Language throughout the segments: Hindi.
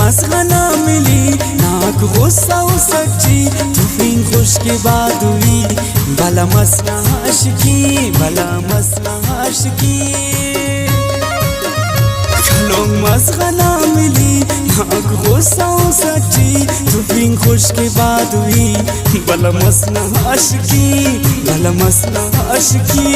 मसगना मिली नाक गुस्सा सच्ची तुफीन खुश के बाद हुई भला मसना आशिकी भला मसना आशिकी खलों मसगना मिली नाक गुस्सा सच्ची तुफीन खुश के बाद हुई भला मसना आशिकी भला मसना आशिकी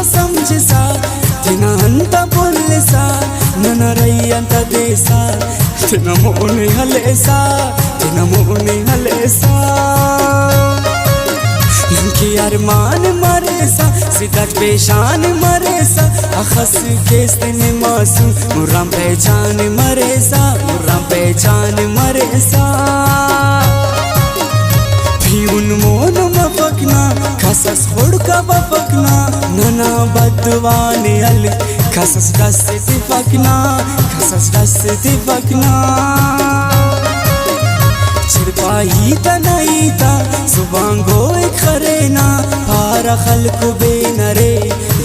समझसा तिना अंत बोलसा नन रही अंत देसा तिना मोने हलेसा तिना मोने हलेसा इनकी अरमान मरेसा सिद्धार्थ पेशान मरेसा अखस केस्तिन मासूम मुर्राम पहचान मरेसा मुर्राम पहचान मरेसा फिउन मोन मफकना खसस खुड़का बफकना नना बदवाने अल खसस दस्त तिफकना खसस दस्त तिफकना चिरपाही तनाईता सुबांगो खरेना पारा खल्क बेनरे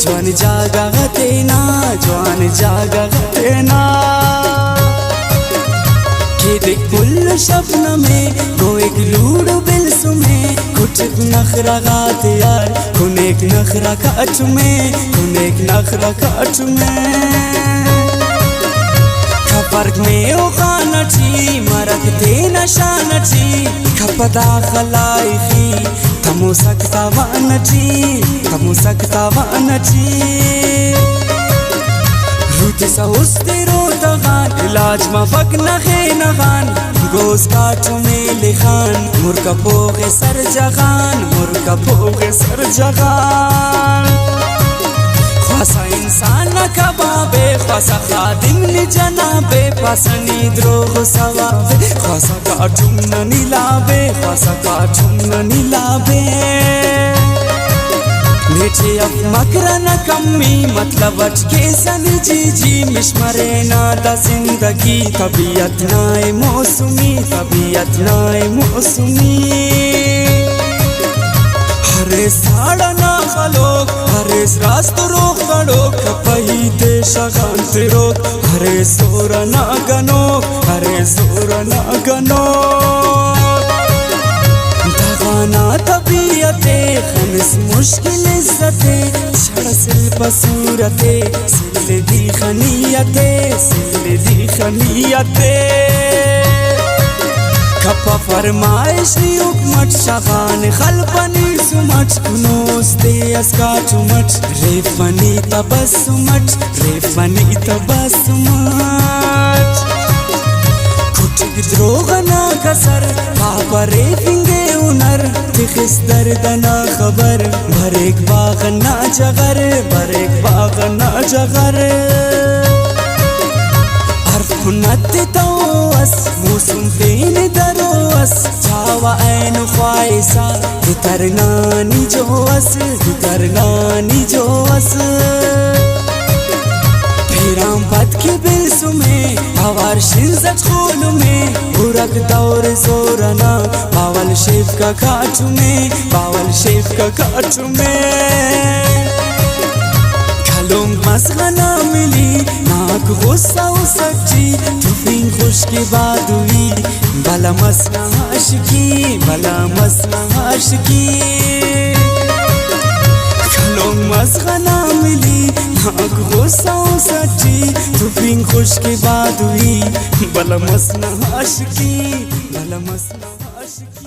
जवान जागा गतेना जवान जागा गतेना के देख पुल शबना में गो एक लूड़ बिल सुमे कुछ नखरा गात यार कुन एक नखरा काट में कुन एक नखरा काट में खपर्क में ओ खानची मरक ते नशानची खपदा खलाइखी तमो सकता वानची तमो सकता वानची रूट सा उस्ते रोतगान इलाज मफक नखे नगान गोस काटू में लिखान मुर्का पोगे सर जगान मुर्का पोगे सर जगान ख्वासा इंसान कबाबे ख्वासा खादिम नि जनाबे पासनी द्रोह सवाबे ख्वासा काटू न नीलाबे ख्वासा काटू न नीलाबे मेटे अब मकरा न कमी मतलब अटके सन जी मिशमरे नादा जिंदगी तबीयत नाए मौसमी तबीयत नाए मौसमी हरे साड़ा ना खलोक हरे रास्त रोक खड़ोक कपही ते शगांत रोक हरे सोरा ना गनोक हरे सोरा ना गनोक दगाना तबीयते खनस मुश्किल इज्जते छड़ सिल पसूरते सिल दी खनियते सिल दी खनियते कपा फरमाइश हुकमत शगान खलपनी सुमट कुनोस्ते अस्का चुमट रेफनी तबस्सुमट रेफनी तबस्सुमट द्रोगना कसर पापा रे फिंगे उनर तिखिस दर्दना खबर भरेक बाग ना जगर भरेक बाग ना जगर अर्फुनत तोस मौसम पेन दरोस चावा ऐन ख्वाइसा तरनानी जोस तरनानी जोस फिराम पद के बिल सुमे हवार शिंजत खोल में बुरक दौर जोरना बावल शेफ का काटू में बावल शेफ का काटू में खलों मसगना मिली नाक गुस्सा सच्ची तुफीन खुश के बाद हुई भला मसना आशिकी भला मसना आशिकी खलों मसगना मिली नाक गुस्सा सच्ची तुफीन खुश के बाद हुई भला मसना आशिकी भला मसना आशिकी।